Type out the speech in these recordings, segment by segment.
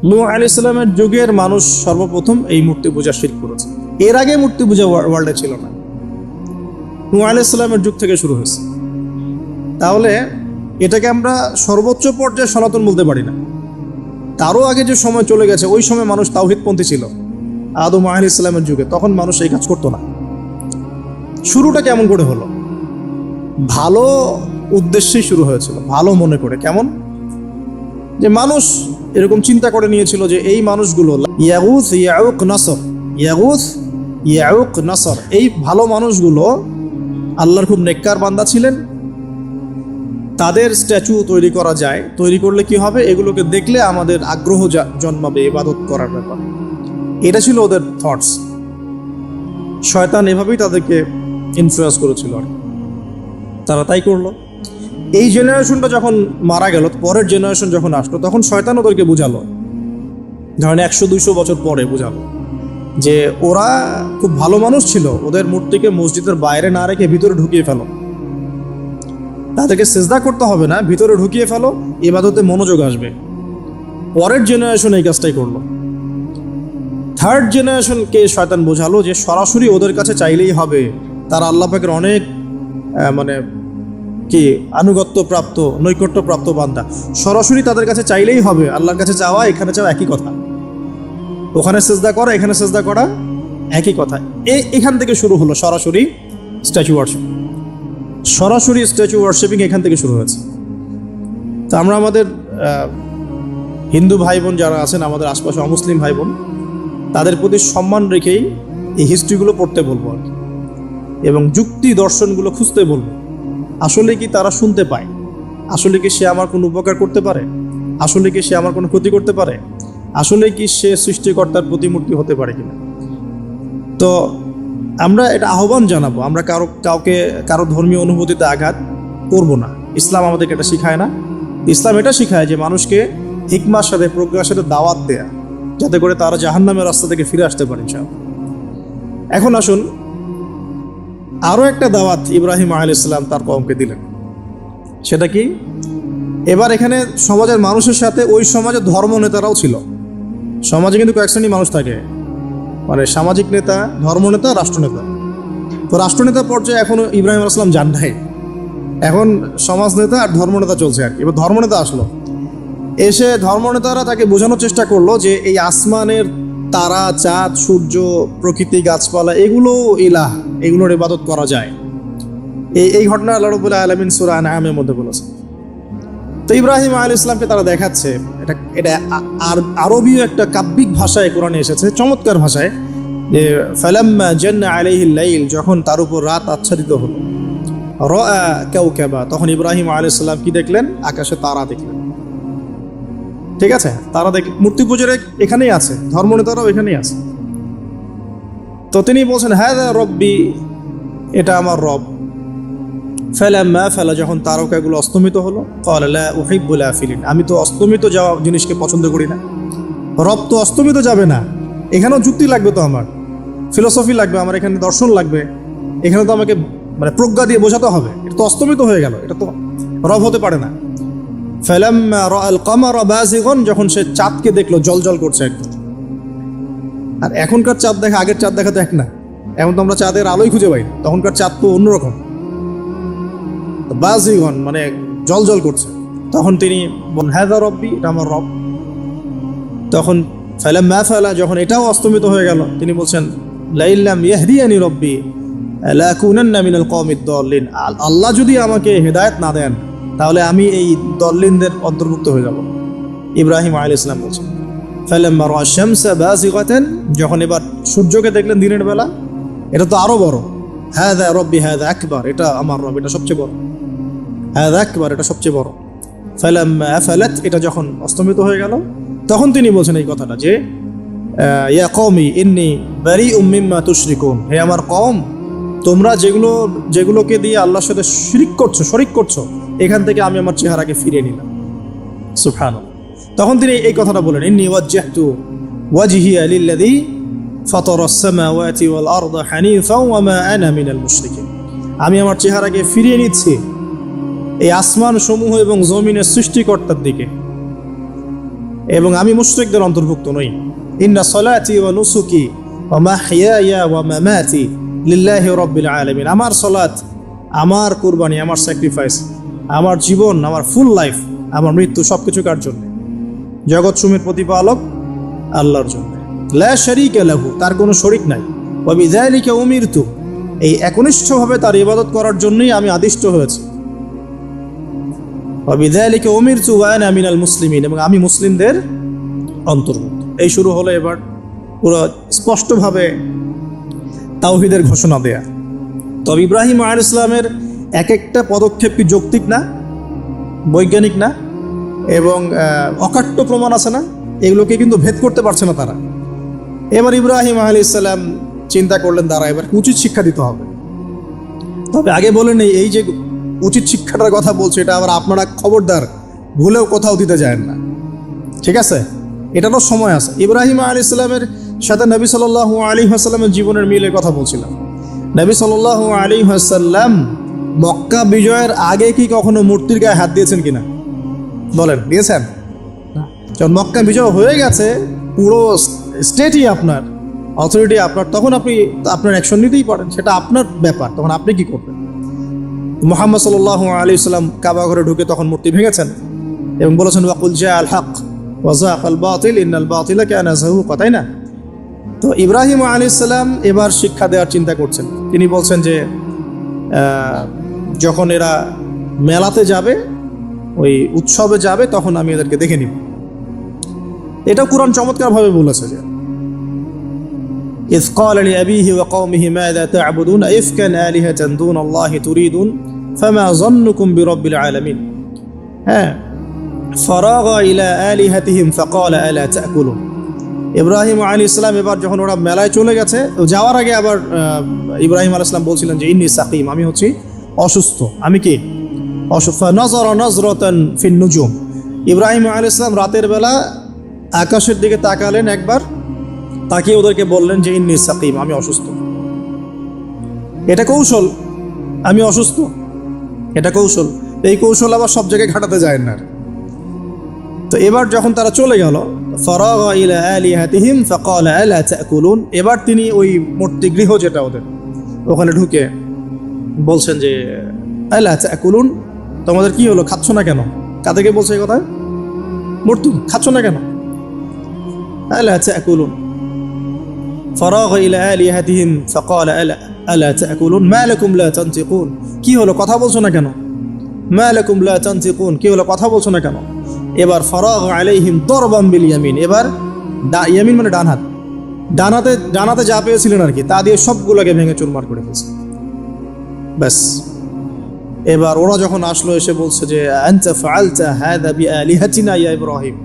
নূহ আলাইহিস সালামের যুগের মানুষ সর্বপ্রথম এই মূর্তি পূজা শিরক করেছে। এর আগে মূর্তি পূজা ওয়ার্ল্ডে ছিল না, নূহ আলাইহিস সালামের যুগ থেকে শুরু হয়েছে। তাহলে এটাকে আমরা সর্বোচ্চ পর্যায়ে সনাতন বলতে পারি না। তারও আগে যে সময় চলে গেছে, ওই সময় মানুষ তাওহীদপন্থী ছিল। আদম আলাইহিস সালামের যুগে তখন মানুষ এই কাজ করতো না। শুরুটা কেমন করে হলো? ভালো উদ্দেশ্যেই শুরু হয়েছিল, ভালো মনে করে। কেমন? যে মানুষ এরকম চিন্তা করে নিয়েছিল যে এই মানুষগুলো ইয়াগুস ইয়াউক নাসর, ইয়াগুস ইয়াউক নাসর, এই ভালো মানুষগুলো আল্লাহর খুব নেককার বান্দা ছিলেন। তাদের স্ট্যাচু তৈরি করা যায়, তৈরি করলে কি হবে? এগুলোকে দেখলে আমাদের আগ্রহ জন্মাবে ইবাদত করার ব্যাপার। এটা ছিল ওদের থটস। শয়তান এভাবেই তাদেরকে ইনফ্লুয়েন্স করেছিল আর তারা তাই করলো। এই জেনারেশনটা যখন মারা গেল, পরের জেনারেশন যখন আসলো, তখন শয়তান ওদেরকে বুঝালো, ধরেন 100-200 বছর পরে বুঝালো যে ওরা খুব ভালো মানুষ ছিল, ওদের মূর্তিকে মসজিদের বাইরে না রেখে ভিতরে ঢুকিয়ে ফেলো। তাদেরকে সিজদা করতে হবে না, ভিতরে ঢুকিয়ে ফেলো, ইবাদতে মনোযোগ আসবে। পরের জেনারেশন এই কাজটাই করলো। থার্ড জেনারেশনকে শয়তান বোঝালো যে সরাসরি ওদের কাছে চাইলেই হবে, তারা আল্লাহ পাকের অনেক কি আনুগত্য প্রাপ্ত, নৈকট্য প্রাপ্ত বান্দা, সরাসরি তাদের কাছে চাইলেই হবে। আল্লাহর কাছে চাওয়া এখানে চাওয়া একই কথা, ওখানে সিজদা করা এখানে সিজদা করা একই কথা। এখান থেকে শুরু হলো সরাসরি স্ট্যাচু ওয়ার্শিপ। সরাসরি স্ট্যাচু ওয়ার্শিপিং এখান থেকে শুরু হয়েছে। তো আমরা আমাদের হিন্দু ভাই বোন যারা আছেন, আমাদের আশপাশে অমুসলিম ভাই বোন, তাদের প্রতি সম্মান রেখেই এই হিস্ট্রিগুলো পড়তে বলবো আর কি, এবং যুক্তি দর্শনগুলো খুঁজতে বলবো। আসলে কি তারা শুনতে পায়? আসলে কি সে আমার কোনো উপকার করতে পারে? আসলে কি সে আমার কোনো ক্ষতি করতে পারে? আসলে কি সে সৃষ্টিকর্তার প্রতিমূর্তি হতে পারে কিনা? তো আমরা এটা আহ্বান জানাবো, আমরা কারো ধর্মীয় অনুভূতিতে আঘাত করব না। ইসলাম আমাদেরকে এটা শিখায় না। ইসলাম এটা শিখায় যে মানুষকে হিকমার সাথে, প্রজ্ঞার সাথে দাওয়াত দেয়া, যাতে করে তারা জাহান্নামের রাস্তা থেকে ফিরে আসতে পারে ইনশাআল্লাহ। এখন আসুন, আরও একটা দাওয়াত ইব্রাহিম আলাইহিস সালাম তার কওমকে দিলেন। সেটা কি? এবার এখানে সমাজের মানুষের সাথে ওই সমাজের ধর্ম নেতারাও ছিল। সমাজে কিন্তু কয়েক শ্রেণী মানুষ থাকে, মানে সামাজিক নেতা, ধর্মনেতা, রাষ্ট্রনেতা। তো রাষ্ট্রনেতা পর্যায়ে এখনো ইব্রাহিম আলাইহিস সালাম যান নাই, এখন সমাজ নেতা আর ধর্মনেতা চলছে আর কি। এবার ধর্মনেতা আসলো, এসে ধর্মনেতারা তাকে বোঝানোর চেষ্টা করলো যে এই আসমানের তারা, চাঁদ, সূর্য, প্রকৃতি, গাছপালা, এগুলো ইলাহ, এগুলোর ইবাদত করা যায়। এই ঘটনা আল্লাহ রাব্বুল আলামিন সূরা আনআমের মধ্যে বলেছে। তো ইব্রাহিম আলাইহিস সালামকে তারা দেখাচ্ছে, এটা আরবীয় একটা কাব্যিক ভাষায় কোরআনে এসেছে, চমৎকার ভাষায়, যে ফালাম্মা জান্না আলাইহিল লাইল, যখন তার উপর রাত আচ্ছাদিত হলো, রাআ কাওকাবা, তখন ইব্রাহিম আলাইহিস সালাম কি দেখলেন? আকাশে তারা দেখলেন। ঠিক আছে, তারা মূর্তি পূজার এখানেই আছে, ধর্মনেতারাও এখানেই আছে। তো তিনি বলছেন হাযা রব্বি, এটা আমার রব। ফালাম্মা ফালা, যখন তারকাগুলো অস্তমিত হলো, ক্বালা লা উহিব্বুল আফিলিন, আমি তো অস্তমিত যাওয়া জিনিসকে পছন্দ করি না। রব তো অস্তমিত যাবে না, এখানেও যুক্তি লাগবে, তো আমার ফিলোসফি লাগবে, আমার এখানে দর্শন লাগবে, এখানে তো আমাকে প্রজ্ঞা দিয়ে বোঝাতে হবে। এটা তো অস্তমিত হয়ে গেল, এটা তো রব হতে পারে না। ফালাম্মা রাআল কামারা বাযিগান, যখন সে চাঁদকে দেখলো জলজল করছে একদম। আর এখনকার চাঁদ দেখা আগের চাঁদ দেখা তো এক না, এখন তো আমরা চাঁদের আলোই খুঁজে পাই, তখনকার চাঁদ তো অন্যরকম। বাযিগান মানে জলজল করছে। তখন তিনি বলেন হাযা রব্বি, এটা আমার রব। তখন ফালাম্মা ফালা, যখন এটাও অস্তমিত হয়ে গেল, তিনি বলছেন লাইল্লাম ইয়াহদিয়ানি রব্বি লাকুনান্না মিনাল কওমিদ দাল্লিন, আল্লাহ যদি আমাকে হেদায়েত না দেন তাহলে আমি এই দল্লিনদের অন্তর্ভুক্ত হয়ে যাব। ইব্রাহিম আলাইহিস সালাম বলছেন ফালাম্মা রাআ শামসা বাযিগাতান, যখন এবার সূর্যকে দেখলেন দিনের বেলা, এটা তো আরো বড়। হাযা রব্বি হাযা আকবার, এটা আমার রব, এটা সবচেয়ে বড়। হাযা আকবার, এটা সবচেয়ে বড়। ফালাম্মা আফালাত, এটা যখন অস্তমিত হয়ে গেল, তখন তিনি বলছেন এই কথাটা যে ইয়া কওমি ইন্নী বারিউম মিম্মা তুশরিকুন, হে আমার কওম, তোমরা যেগুলোকে দিয়ে আল্লাহর সাথে শরিক করছো, এখান থেকে আমি আমার চেহারাকে ফিরিয়ে নিলাম। সুবহানাল্লাহ। তখন তিনি এই কথাটা বলেন ইন্নী ওয়াজ্জাহতু ওয়াজহিয়া লিল্লাযী ফাতারাস সামাওয়াতি ওয়াল আরদা হানিফা ওয়া মা আনা মিনাল মুশরিকিন, আমি আমার চেহারাকে ফিরিয়ে নিচ্ছি এই আসমান সমূহ এবং জমিনের সৃষ্টিকর্তার দিকে, এবং আমি মুশরিকদের অন্তর্ভুক্ত নই। ইন্না সলাতি ওয়া নুসুকি ওয়া মাহইয়ায়া ওয়া মামাতি লিল্লাহি রাব্বিল আলামিন। আমার সলাত, আমার কুরবানি, আমার স্যাক্রিফাইস, আমার জীবন, আমার ফুল লাইফ, আমার মৃত্যু সবকিছু কার জন্য? জগৎ সুমের প্রতিপালক আল্লাহর জন্য। লা শারীকা লাহু, তার কোনো শরীক নাই। ওয়া বিযালিকা উমিরতু, এই একনিষ্ঠভাবে তার ইবাদত করার জন্যই আমি আদিষ্ট হয়েছি। ওয়া বিযালিকা উমিরতু ওয়া আনা মিনাল মুসলিমিন, এবং আমি মুসলিমদের অন্তর্ভুক্ত। এই শুরু হলো এবার পুরো স্পষ্টভাবে তাওহীদের ঘোষণা দেয়া। তবে ইব্রাহিম আলাইহিস সালামের এক একটা পদক্ষেপ কি যৌক্তিক না, বৈজ্ঞানিক না, এবং অকাট্য প্রমাণ আছে না, এগুলোকে কিন্তু ভেদ করতে পারছে না তারা। এবার ইব্রাহিম আলাইহিস সালাম চিন্তা করলেন তারা এবার উচিত শিক্ষা দিতে হবে। তবে আগে বলে নেই, এই যে উচিত শিক্ষাটার কথা বলছে, এটা আবার আপনারা খবরদার ভুলেও কোথাও দিতে যায় না, ঠিক আছে? এটারও সময় আছে। ইব্রাহিম আলাইহিস সালামের সাথে নবী সাল্লাল্লাহু আলাইহি ওয়াসাল্লামের জীবনের মিলের কথা বলছিলাম। নবী সাল্লাল্লাহু আলাইহি ওয়াসাল্লাম মক্কা বিজয়ের আগে কি কখনো মূর্তির গায়ে হাত দিয়েছেন কিনা বলেন? দিয়েছেন? যখন মক্কা বিজয় হয়ে গেছে, পুরো স্টেটই আপনার, অথরিটি আপনার, তখন আপনি আপনার অ্যাকশন নিতেই পারেন, সেটা আপনার ব্যাপার। তখন আপনি কি করবেন? মুহাম্মদ সাল্লাল্লাহু আলাইহি ওয়াসাল্লাম কাবা ঘরে ঢুকে তখন মূর্তি ভেঙেছেন এবং বলেছেন ওয়াকুল জাআল হক ওয়া যাকাল বাতিল ইন্নাল বাতিলা কানা যাহুকা, তাই না? তো ইব্রাহিম আলাইহিস সালাম এবার শিক্ষা দেওয়ার চিন্তা করছেন। তিনি বলছেন যে যখন এরা মেলাতে যাবে, ওই উৎসবে যাবে, তখন আমি এদেরকে দেখে নিব। এটা কুরআন চমৎকারভাবে বলেছে যে إذ قال لأبيه وقومه ماذا تعبدون أئفكا آلهة دون الله تريدون فما ظنكم برب العالمين فراغ إلى آلهتهم فقال ألا تأكلون। ইব্রাহিম আলাইহিস সালাম এবার যখন ওরা মেলায় চলে গেছে, যাওয়ার আগে আবার ইব্রাহিম আলাইহিস সালাম বলছিলেন যে ইন্নী সাকিম, আমি হচ্ছি অসুস্থ। আমি কি অসুস্থ? নজরা নজরাতান ফিন নুজুম, ইব্রাহিম আলাইহিস সালাম রাতের বেলা আকাশের দিকে তাকালেন একবার, তাকিয়ে ওদেরকে বললেন যে ইন্নী সাকিম, আমি অসুস্থ। এটা কৌশল, আমি অসুস্থ, এটা কৌশল। এই কৌশল আবার সব জায়গায় ঘাটাতে যায় না। তো এবার যখন তারা চলে গেল, ফারাগা ইলা আলিহাতিহিম ফাকালা আলা তাকুলুন, এবার তিনি ওই মূর্তি গৃহ যেটা ওদের, ওখানে ঢুকে বলছেন যে আলা তাকুলুন, তোমাদের কি হলো, খাচ্ছ না কেন? কাদেরকে বলছে এই কথা? মূর্তি, খাচ্ছ না কেন? আলা তাকুলুন। ফারাগা ইলা আলিহাতিহিম ফাকালা আলা তাকুলুন মা লাকুম লা তানতিকুন, কি হলো, কথা বলছো না কেন? মা লাকুম লা তানতিকুন, কি হলো, কথা বলছো না কেন? এবার ফারাগা আলাইহিম দরবাম বিল ইয়ামিন, এবার ইয়ামিন মানে ডান হাত, ডানাতে যা পেয়েছিলেন আর কি, তা দিয়ে সবগুলোকে ভেঙে চুরমার করে ফেলছে। ব্যাস, এবার ওরা যখন আসলো এসে বলছে যে আনতা ফাআলতা হাযা বিআলিহাতিনা ইয়া ইব্রাহিম,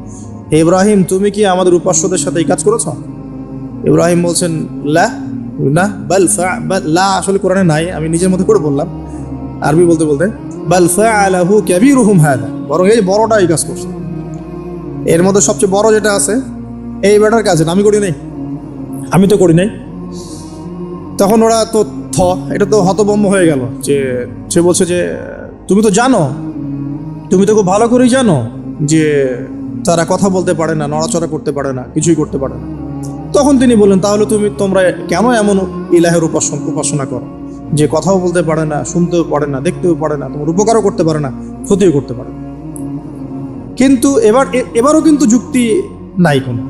হে ইব্রাহিম তুমি কি আমাদের উপাস্যদের সাথে এই কাজ করেছো? ইব্রাহিম বলছেন লা, না, বাল লা আসলে কোরআনে নাই, আমি নিজের মতো করে বললাম আরবি বলতে বলতে। বাল ফাআলাহু কাবীরুহুম হাযা, বরং এই বড়টা এই কাজ করছে। এর মধ্যে সবচেয়ে বড় যেটা আছে এই বেটার কাজ, আমি করি নাই, আমি তো করি নাই। তখন ওরা তো এটা তো হতভম্ব হয়ে গেল, যে সে বলছে যে তুমি তো জানো, তুমি তো খুব ভালো করেই জানো যে তারা কথা বলতে পারে না, নড়াচড়া করতে পারে না, কিছুই করতে পারে না। তখন তিনি বললেন তাহলে তোমরা কেন এমন ইলাহের উপাসনা করো যে কথাও বলতে পারে না, শুনতেও পারে না, দেখতেও পারে না, তোমার উপকারও করতে পারে না, ক্ষতিও করতে পারে না। কিন্তু এবারও কিন্তু যুক্তি নাই, কোনো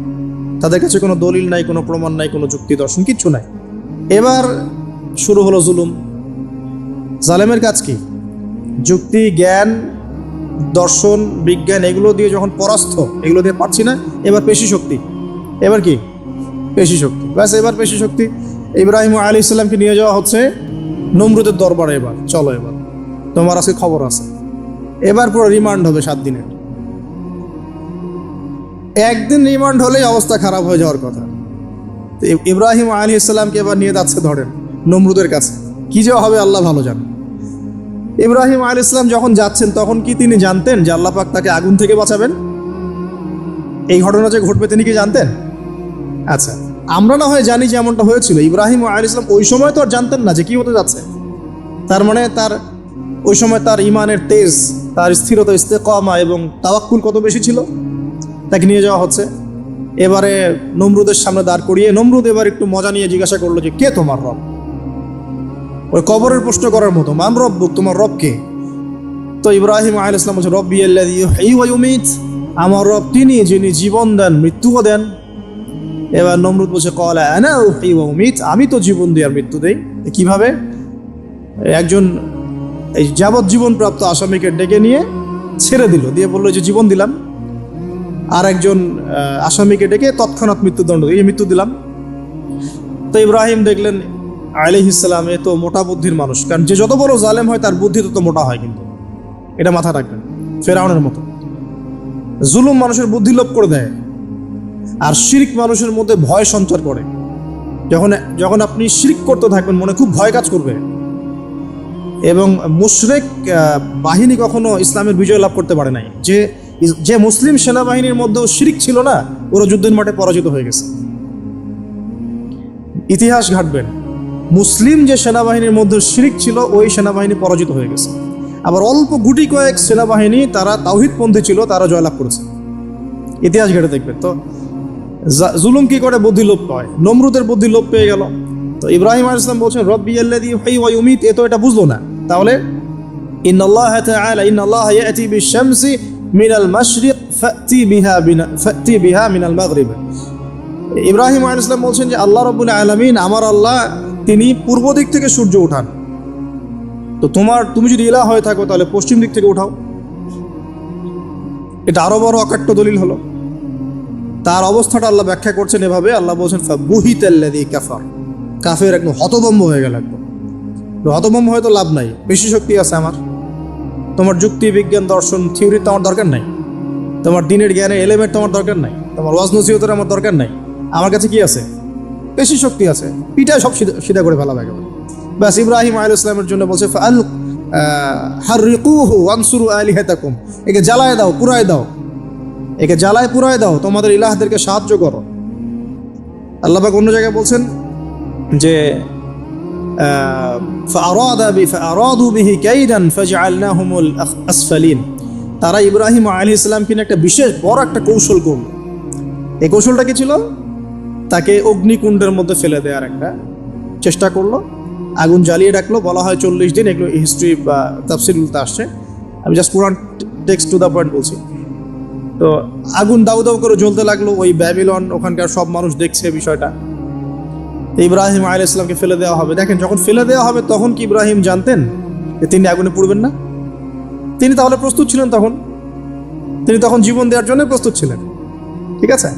তাদের কাছে কোনো দলিল নাই, কোনো প্রমাণ নাই, কোনো যুক্তি দর্শন কিচ্ছু নাই। এবার শুরু হলো জুলুম। জালেমের কাজ কি? যুক্তি, জ্ঞান, দর্শন, বিজ্ঞান এগুলো দিয়ে যখন পরাস্ত, এগুলো দিয়ে পারছি না, এবার পেশি শক্তি। এবার কি? পেশি শক্তি। ব্যাস, এবার পেশি শক্তি। ইব্রাহিম আলাইহিস সালামকে নিয়ে যাওয়া হচ্ছে নমরুদের দরবারে। এবার চলো, এবার তোমার আজকে খবর আছে। এবার পুরো রিমান্ড হবে 7 দিনের। একদিন রিমান্ড হলেই অবস্থা খারাপ হয়ে যাওয়ার কথা। ইব্রাহিম আলাইহিস সালামকে এবার নিয়ে যাচ্ছে ধরেন নমরুদের কাছে। কি যে হবে আল্লাহ ভালো জানেন। ইব্রাহিম আলাইহিস সালাম যখন যাচ্ছেন তখন কি তিনি জানতেন যে আল্লাহ পাক তাকে আগুন থেকে বাঁচাবেন? এই ঘটনা যে ঘটবে তিনি কি জানতেন? আচ্ছা, আমরা না হয় জানি যে এমনটা হয়েছিল। ইব্রাহিম আলাইহিস সালাম ওই সময় তো আর জানতেন না যে কি হতে যাচ্ছে। তার মানে তার ওই সময় তার ইমানের তেজ, তার স্থিরতা, ইস্তেকামা এবং তাওয়াক্কুল কত বেশি ছিল। তাকে নিয়ে যাওয়া হচ্ছে। এবারে নমরুদের সামনে দাঁড় করিয়ে নমরুদ এবার একটু মজা নিয়ে জিজ্ঞাসা করলো যে কে তোমার রব? ওই কবরের প্রশ্ন করার মতো, মান রব্বুক, তোমার রব কে? তো ইব্রাহিম আলাইহিস সালাম বলছে রব্বি আল্লাযী ইউহয়ী ওয়া ইউমীত, আমার রব তিনি যিনি জীবন দেন মৃত্যুও দেন। এবার নমরুদ বলছে ক্বালা আনা উহয়ী ওয়া উমীত, আমি তো জীবন দিই আর মৃত্যু দেই। কিভাবে? একজন এই যাবজ্জীবন প্রাপ্ত আসামিকে ডেকে নিয়ে ছেড়ে দিল, দিয়ে বললো যে জীবন দিলাম, আর একজন আসামিকে ডেকে তৎক্ষণাৎ মৃত্যুদণ্ড এই মৃত্যু দিলাম। তো ইব্রাহিম দেখলেন আলাইহিস সালাম এ তো মোটা বুদ্ধির মানুষ, কারণ যে যত বড় জালেম হয় তার বুদ্ধি তত মোটা হয়, কিন্তু এটা মাথা রাখবেন। ফেরাউনের মতো জুলুম মানুষের বুদ্ধি লোপ করে দেয়, আর শিরক মানুষের মধ্যে ভয় সঞ্চার করে। যখন যখন আপনি শিরক করতে থাকবেন মনে খুব ভয় কাজ করবে। এবং মুশরিক বাহিনী কখনো ইসলামের বিজয় লাভ করতে পারে নাই। যে মুসলিম সেনাবাহিনীর মধ্যেও শিরক ছিল না, ওরা যুদ্ধের মাঠে পরাজিত হয়ে গেছে। ইতিহাস ঘাটবেন, মুসলিম যে সেনাবাহিনীর মধ্যে শিরক ছিল ওই সেনাবাহিনী পরাজিত হয়ে গেছে। আবার অল্প গুটি কয়েক সেনাবাহিনী তারা তাওহীদপন্থী ছিল, তারা জয়লাভ করেছে। ইতিহাস ঘেটে দেখবেন। তো জুলুম কি করে? বুদ্ধি লোপ পায়। নমরুদের বুদ্ধি লোপ পেয়ে গেল। তো ইব্রাহিম আলাইহিস সালাম বলছেন রব্বি আল্লাযী ইউহয়ী ওয়া ইউমীত, এ তো এটা বুঝলো না। তাহলে ইন্নাল্লাহ তাআলা ইন্নাল্লাহ ইয়াতি বিশ-শামসি মিনাল মাশরিক ফাতি বিহা মিনাল মাগরিব। ইব্রাহিম আলাইহিস সালাম বলছেন যে আল্লাহ রাব্বুল আলামিন, আমার আল্লাহ, তিনি পূর্ব দিক থেকে সূর্য উঠান। তো তুমি যদি ইলাহ হয়ে থাকো তাহলে পশ্চিম দিক থেকে উঠাও। এটা আরো বড় অকাট্য দলিল হলো। তার অবস্থাটা আল্লাহ ব্যাখ্যা করছেন এভাবে, আল্লাহ বলছেন ফাবুহিতাল্লাযী কাফার, কাফের একদম হতভম্ব হয়ে গেল। একদম হতভম্ব হয়ে তো লাভ নাই, বেশি শক্তি আছে আমার। তোমার যুক্তি, বিজ্ঞান, দর্শন, থিওরি তো আমার দরকার নাই। তোমার দিনের জ্ঞানের এলিমেন্ট তোমার দরকার নাই। তোমার ওয়াজ নসিহতের আমার দরকার নাই। আমার কাছে কি আছে? বেশি শক্তি আছে, পিঠায় সব সিধা করে ফেলা একেবারে। ব্যাস ইব্রাহিম আলাইহিস সালামের জন্য বলছে হাররিকুহু ওয়ানসুরু আলিহাতাকুম, একে জ্বালায় দাও, পুরায় দাও, একে জ্বালায় পুরায় দাও, তোমাদের ইলাহদেরকে সাহায্য করো। আল্লাহ পাক অন্য জায়গায় বলছেন যে ফাআরাদু বিহি কাইদান ফাজআলনাহুমুল আসফালিন, তারা ইব্রাহিম আলাইহিস সালামকে নিয়ে একটা বিশেষ বড় একটা কৌশল করল। এই কৌশলটা কি ছিল? তাকে অগ্নিকুণ্ডের মধ্যে ফেলে দেওয়ার একটা চেষ্টা করলো, আগুন জ্বালিয়ে রাখলো। বলা হয় 40 দিন, এগুলো হিস্ট্রি বা তাফসীরগুলোতে আসছে, আমি just Quran text to the point বলছি। তো আগুন দাউ দাউ করে জ্বলতে লাগলো, ওই ব্যাবিলন, ওখানকার সব মানুষ দেখছে বিষয়টা। ইব্রাহিম আলাইহিস সালামকে ফেলে দেওয়া হবে। দেখেন, যখন ফেলে দেওয়া হবে তখন কি ইব্রাহিম জানতেন যে তিনি আগুনে পুড়বেন না? তিনি তাহলে প্রস্তুত ছিলেন, তিনি তখন জীবন দেওয়ার জন্য প্রস্তুত ছিলেন। ঠিক আছে,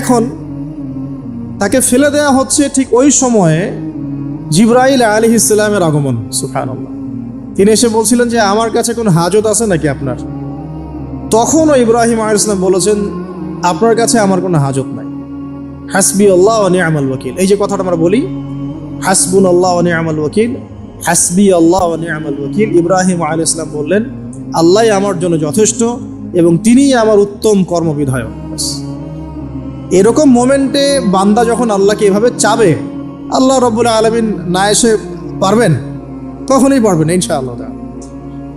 এখন তাকে ফেলে দেওয়া হচ্ছে, ঠিক ওই সময়ে জিবরাইল আলাইহিস সালামের আগমন। সুবহানাল্লাহ। তিনি এসে বলছিলেন যে আমার কাছে কোনো হাজত আছে নাকি আপনার? তখনও ইব্রাহিম আলাইহিস সালাম বলেছেন আপনার কাছে আমার কোনো হাজত নাই। হাসবি আল্লাহ ওয়া নি'মাল ওয়াকিল, এই যে কথাটা আমরা বলি, হাসবুনাল্লাহ ওয়া নি'মাল ওয়াকিল, হাসবি আল্লাহ ওয়া নি'মাল ওয়াকিল। ইব্রাহিম আলাইহিস সালাম বললেন আল্লাহই আমার জন্য যথেষ্ট এবং তিনিই আমার উত্তম কর্মবিধায়ক। এরকম মোমেন্টে বান্দা যখন আল্লাহকে এভাবে চাবে, আল্লাহ রাব্বুল আলামিন না এসে পারবেন? কখনোই পারবেন না ইনশাআল্লাহ।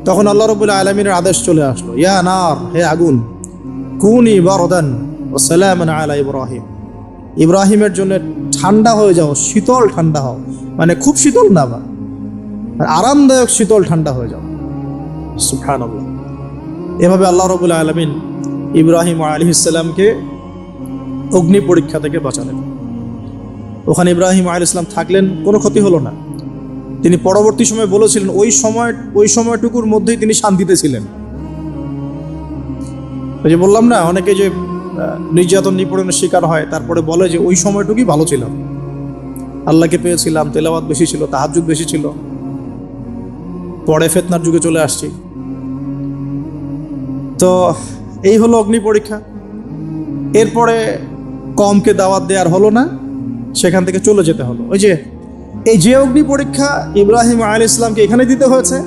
তখন আল্লাহ রাব্বুল আলামিনের আদেশ চলে আসলো, ইয়া নার, হে আগুন, কুনি বারদান ওয়া সালামান আলা ইব্রাহিম, ইব্রাহিমের জন্য ঠান্ডা হয়ে যাও, শীতল ঠান্ডা হও, মানে খুব শীতল না, বা আরামদায়ক শীতল ঠান্ডা হয়ে যাও। সুবহানাল্লাহ। এভাবে আল্লাহ রাব্বুল আলামিন ইব্রাহিম আলাইহিস সালামকে অগ্নি পরীক্ষা থেকে বাঁচালেন। ওখানে ইব্রাহিম আলাইহিস সালাম থাকলেন, কোনো ক্ষতি হলো না। তিনি পরবর্তী সময় বলেছিলেন ওই সময়টুকুর মধ্যেই তিনি শান্তিতে ছিলেন। ওই যে বললাম না, অনেকে যে নির্যাতন নিপীড়নের শিকার হয় তারপরে বলে যে ওই সময়টুকুই ভালো ছিলাম, আল্লাহকে পেয়েছিলাম, তেলাওয়াত বেশি ছিল, তাহাজ্জুদ বেশি ছিল, পরে ফিতনার যুগে চলে আসছি। তো এই হলো অগ্নি পরীক্ষা। এরপরে কমকে দাওয়াত দেওয়ার হলো না, সেখান থেকে চলে যেতে হলো। এই যে অগ্নি পরীক্ষা ইব্রাহিম আলাইহিস সালামকে এখানে দিতে হয়েছে,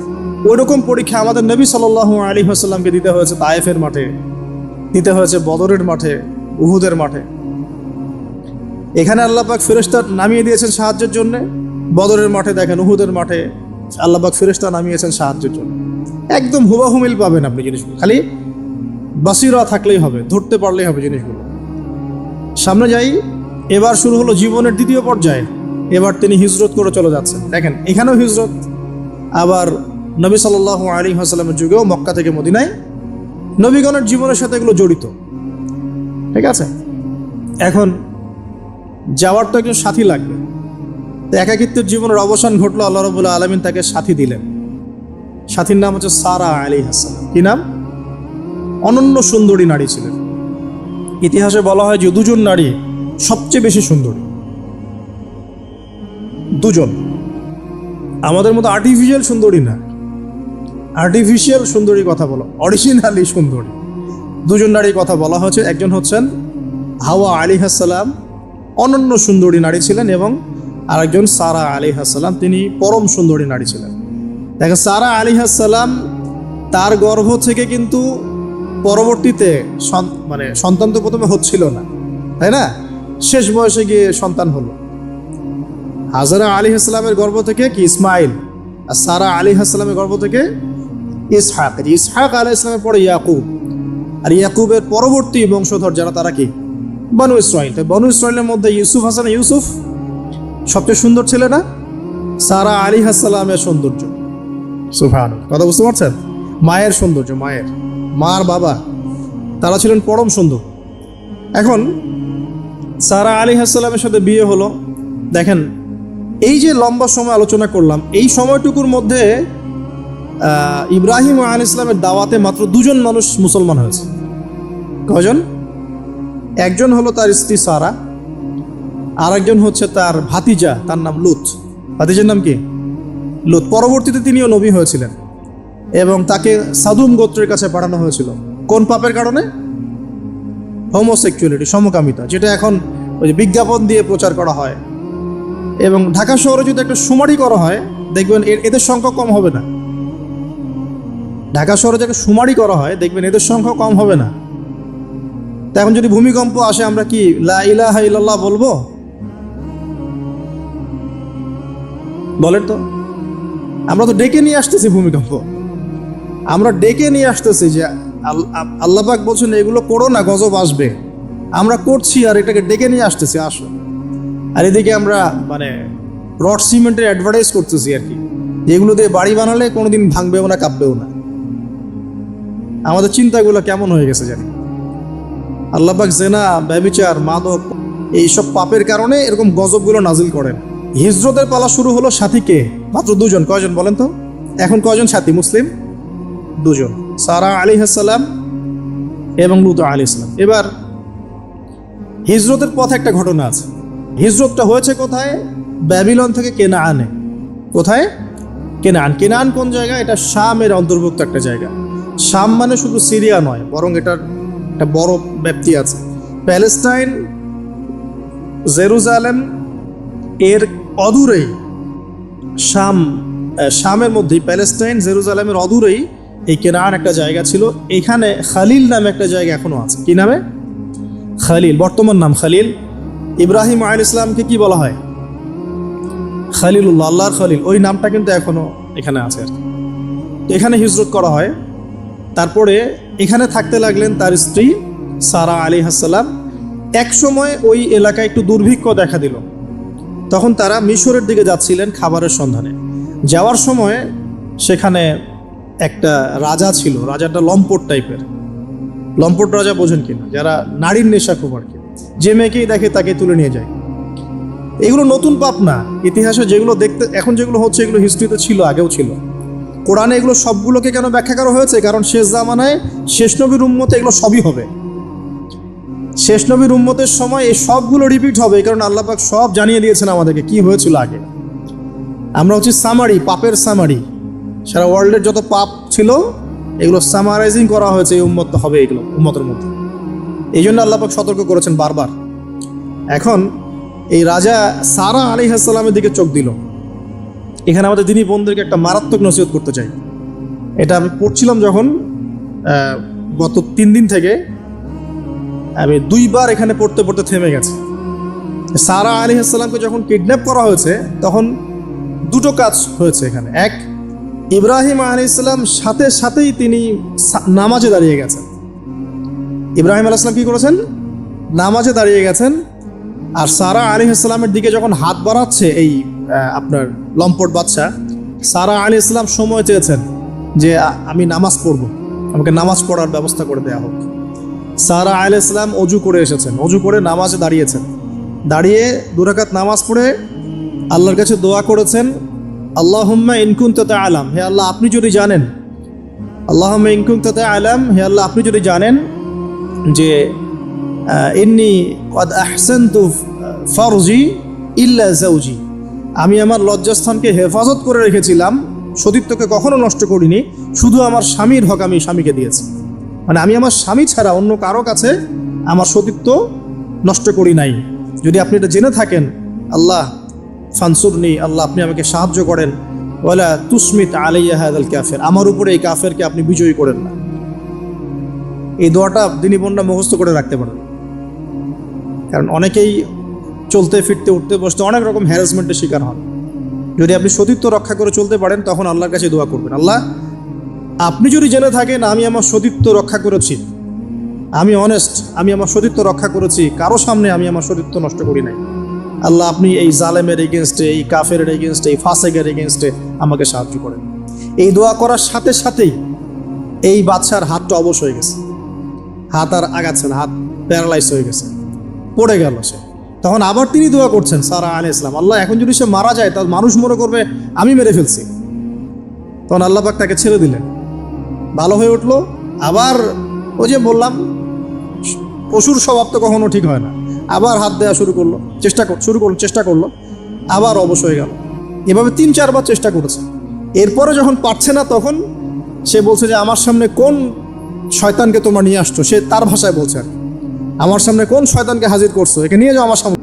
ওইরকম পরীক্ষা আমাদের নবী সাল্লাল্লাহু আলাইহি ওয়াসাল্লামকে দিতে হয়েছে তায়েফের মাঠে, দিতে হয়েছে বদরের মাঠে, উহুদের মাঠে। এখানে আল্লাহ পাক ফেরেশতা নামিয়ে দিয়েছেন সাহায্যের জন্য, বদরের মাঠে দেখেন, উহুদের মাঠে আল্লাহ পাক ফেরেশতা নামিয়েছেন সাহায্যের জন্য। একদম হুবাহু মিল পাবেন আপনি জিনিসগুলো, খালি বাসিরা থাকলেই হবে, ধরতে পারলেই হবে জিনিসগুলো। সামনে যাই, এবার শুরু হলো জীবনের দ্বিতীয় পর্যায়ে। এবার তিনি হিজরত করে চলে যাচ্ছেন। দেখেন এখানেও হিজরত, আবার নবী সাল্লাল্লাহু আলাইহি ওয়াসাল্লামের যুগেও মক্কা থেকে মদিনায় নবীগণের জীবনের সাথে এগুলো জড়িত। ঠিক আছে, এখন যাওয়ার তো একজন সাথী লাগবে। তো একাকিত্বের জীবনের অবসান ঘটলো, আল্লাহ রাব্বুল আলামিন তাকে সাথী দিলেন। সাথীর নাম হচ্ছে সারা আলাইহিস সালাম। কি নাম? অনন্য সুন্দরী নারী ছিলেন। ইতিহাসে বলা হয় যে দুজন নারী সবচেয়ে বেশি সুন্দরী, দুজন। আমাদের মতো আর্টিফিশিয়াল সুন্দরী না, আর্টিফিশিয়াল সুন্দরী কথা বলো, অরিজিনালি সুন্দরী দুজন নারীর কথা বলা হয়েছে। একজন হচ্ছেন হাওয়া আলাইহিস সালাম, অনন্য সুন্দরী নারী ছিলেন, এবং আরেকজন সারা আলাইহিস সালাম, তিনি পরম সুন্দরী নারী ছিলেন। দেখেন সারা আলাইহিস সালাম, তার গর্ভ থেকে কিন্তু পরবর্তীতে মানে সন্তান তো প্রথমে হচ্ছিল না, তাই না? শেষ বয়সে গিয়ে সন্তান হলো। হাজারা আলাইহিস সালামের গর্ভ থেকে কি ইসমাইল, আর সারা আলাইহিস সালামের গর্ভ থেকে ইসহাক। ইসহাক আলাইহিস সালামের পরে ইয়াকুব, আর ইয়াকুবের পরবর্তী বংশধর যারা তারা কি বনু ইসরাইল। তাই বনু ইসরাইলের মধ্যে ইউসুফ হাসান ইউসুফ সবচেয়ে সুন্দর ছিল না? সারা আলাইহিস সালামের সৌন্দর্য, সুবহানাল্লাহ, কথা বুঝতে পারছেন? মায়ের সৌন্দর্য, মায়ের মার বাবা তারা ছিলেন পরম সুন্দর। এখন সারা আলাইহিস সালামের সাথে বিয়ে হলো। দেখেন এই যে লম্বা সময় আলোচনা করলাম, এই সময়টুকুর মধ্যে ইব্রাহিম আলাইহিস সালামের দাওয়াতে মাত্র দুজন মানুষ মুসলমান হয়েছে। কজন? একজন হলো তার স্ত্রী সারা, আর একজন হচ্ছে তার ভাতিজা, তার নাম লুত। ভাতিজার নাম কি? লুত। পরবর্তীতে তিনিও নবী হয়েছিলেন, এবং তাকে সাদুম গোত্রের কাছে পাঠানো হয়েছিল। কোন পাপের কারণে? হোমোসেক্সুয়ালিটি, সমকামিতা, যেটা এখন ওই যে বিজ্ঞাপন দিয়ে প্রচার করা হয়। এবং ঢাকা শহরে যদি একটা শুমারি করা হয়, দেখবেন এদের সংখ্যা কম হবে না। ঢাকা শহরে যাকে শুমারি করা হয়, দেখবেন এদের সংখ্যা কম হবে না। তা এখন যদি ভূমিকম্প আসে, আমরা কি লা ইলাহা ইল্লাল্লাহ বলবো? বলেন তো। আমরা তো ডেকে নিয়ে আসতেছি ভূমিকম্প, আমরা ডেকে নিয়ে আসতেছি যে আল্লাহ পাক বলছেন এগুলো করো না, গজব আসবে। আমরা করছি আর এটাকে ডেকে নিয়ে আসতেছি, আসো। আর এদিকে আমরা মানে রড সিমেন্টের অ্যাডভার্টাইজ করতেছি আর কি, যেগুলো দিয়ে বাড়ি বানালে কোনোদিন ভাঙবেও না, কাঁপবেও না। আমাদের চিন্তাগুলো কেমন হয়ে গেছে জানি। আল্লাহ পাক জেনা, ব্যভিচার, মাদক, এইসব পাপের কারণে এরকম গজবগুলো নাজিল করেন। হিজরতের পালা শুরু হলো। সাথীকে মাত্র দুজন। কয়জন বলেন তো? এখন কয়জন সাথী মুসলিম? দুজন, সারা আলাইহিস সালাম এবং লূত আলাইহিস সালাম। এবার হিজরতের পথে একটা ঘটনা আছে। হিজরতটা হয়েছে কোথায়? ব্যাবিলন থেকে কেনাআনে। কোথায়? কেনাআন। কেনাআন কোন জায়গা? এটা শামের অন্তর্ভুক্ত একটা জায়গা। শাম মানে শুধু সিরিয়া নয়, বরং এটার একটা বড় ব্যাপ্তি আছে। প্যালেস্টাইন, জেরুজালেম এর অদূরেই শামের মধ্যেই, প্যালেস্টাইন জেরুজালেমের অদূরেই এই কেনাআন একটা জায়গা ছিল। এখানে খালিল নামে একটা জায়গা এখনো আছে। কি নামে? খালিল, বর্তমান নাম খালিল। ইব্রাহিম আলাইহিস সালামকে কি বলা হয়? খালিলুল্লাহ, আল্লাহর খালিল। ওই নামটা কিন্তু এখনো এখানে আছে আর কি। তো এখানে হিজরত করা হয়। তারপরে এখানে থাকতে লাগলেন তার স্ত্রী সারা আলাইহিস সালাম। এক সময় ওই এলাকায় একটু দুর্ভিক্ষ দেখা দিল। তখন তারা মিশরের দিকে যাচ্ছিলেন খাবারের সন্ধানে। যাওয়ার সময় সেখানে একটা রাজা ছিল। রাজাটা লম্পট টাইপের। লম্পট রাজা বোঝেন কিনা? যারা নারীর নেশা খুব আর কি, যে মেয়েকেই দেখে তাকে তুলে নিয়ে যায়। এগুলো নতুন পাপ না। ইতিহাসে যেগুলো দেখতে এখন যেগুলো হচ্ছে, এগুলো হিস্ট্রিতে ছিল, আগেও ছিল। কোরআনে এগুলো সবগুলোকে কেন ব্যাখ্যা করা হয়েছে? কারণ শেষ জামানায় শেষ নবীর উম্মতে এগুলো সবই হবে। শেষ নবীর উম্মতের সময় এই সবগুলো রিপিট হবে, কারণ আল্লাহ পাক সব জানিয়ে দিয়েছেন আমাদেরকে কি হয়েছিল আগে। আমরা হচ্ছে সামারি, পাপের সামারি। সারা ওয়ার্ল্ডের যত পাপ ছিল এগুলো সামারাইজিং করা হয়েছে, এই উম্মত হবে এগুলো উম্মতের মধ্যে। এই জন্য আল্লাহ পাক সতর্ক করেছেন বারবার। এখন এই রাজা সারা আলাইহিস সালামের দিকে চোখ দিল। এখানে আমাদের দিনী বোনদেরকে একটা মারাত্মক নসিহত করতে চাই। এটা আমি পড়ছিলাম যখন গত 3 দিন থেকে, আমি 2 বার এখানে পড়তে পড়তে থেমে গেছে। সারা আলাইহিস সালামকে যখন কিডন্যাপ করা হয়েছে, তখন দুটো কাজ হয়েছে এখানে। এক, ইব্রাহিম আলাইহিস সালাম সাথে সাথেই তিনি নামাজে দাঁড়িয়ে গেছেন। ইব্রাহিম আলাইহিস সালাম কি করেছেন? নামাজে দাঁড়িয়ে গেছেন। আর সারা আলাইহিস সালামের দিকে যখন হাত বাড়াচ্ছে এই আপনার লম্পট বাচ্চা, সারা আলাইহিস সালাম সময় চেয়েছেন যে আমি নামাজ পড়ব, আমাকে নামাজ পড়ার ব্যবস্থা করে দেওয়া হোক। সারা আলাইহিস সালাম অজু করে এসেছেন, অজু করে নামাজে দাঁড়িয়েছেন, দাঁড়িয়ে 2 রাকাত নামাজ পড়ে আল্লাহর কাছে দোয়া করেছেন, আল্লাহুম্মা ইন কুনতা তা'লাম, হে আল্লাহ আপনি যদি জানেন, আল্লাহুম্মা ইন কুনতা তা'লাম, হে আল্লাহ আপনি যদি জানেন যে ইন্নী ক্বাদ আহসানতু ফারজি ইল্লা যাওজি, আমি আমার লজ্জাস্থানকে হেফাজত করে রেখেছিলাম, সতীত্বকে কখনো নষ্ট করিনি, শুধু আমার স্বামীর হক আমি স্বামীকে দিয়েছি। মানে আমি আমার স্বামী ছাড়া অন্য কারো কাছে আমার সতীত্ব নষ্ট করি নাই। যদি আপনি এটা জেনে থাকেন, আল্লাহ ফানসুরনি, আল্লাহ আপনি আমাকে সাহায্য করেন, ওয়ালা তুসমিত আলাইয়া হাযাল কাফির, আমার উপরে এই কাফেরকে আপনি বিজয়ী করেন না। এই দোয়াটা দিনী বোনরা মুখস্থ করে রাখতে পারেন, কারণ অনেকেই চলতে ফিরতে উঠতে বসতে অনেক রকম হ্যারাসমেন্টের শিকার হন। যদি আপনি সতীত্ব রক্ষা করে চলতে পারেন, তখন আল্লাহর কাছে দোয়া করবেন, আল্লাহ আপনি যদি জেনে থাকেন আমি আমার সতীত্ব রক্ষা করেছি, আমি অনেস্ট, আমি আমার সতীত্ব রক্ষা করেছি, কারো সামনে আমি আমার সতীত্ব নষ্ট করি নাই, আল্লাহ আপনি এই জালেমের এগেনস্টে, এই কাফের এগেনস্টে, এই ফাসেকের এগেনস্টে আমাকে সাহায্য করেন। এই দোয়া করার সাথে সাথেই এই বাদশার হাতটা অবশ হয়ে গেছে, হাত আর আগাচ্ছে না, হাত প্যারালাইজ হয়ে গেছে, পড়ে গেল সে। তখন আবার তিনি দোয়া করছেন সারা আলাইহিস সালাম, আল্লাহ এখন যদি সে মারা যায়, তার মানুষ মনে করবে আমি মেরে ফেলছি। তখন আল্লাহ পাক তাকে ছেড়ে দিলেন, ভালো হয়ে উঠলো। আবার ওই যে বললাম, পশুর স্বভাব তো কখনো ঠিক হয় না, আবার হাত দেওয়া শুরু করলো, চেষ্টা করলো, আবার অবশ হয়ে গেল। এভাবে 3-4 বার চেষ্টা করেছে। এরপরে যখন পারছে না, তখন সে বলছে যে আমার সামনে কোন শয়তানকে তোমরা নিয়ে আসছো, সে তার ভাষায় বলছে আর কি, আমার সামনে কোন শয়তানকে হাজির করছো, একে নিয়ে যাও আমার সামনে।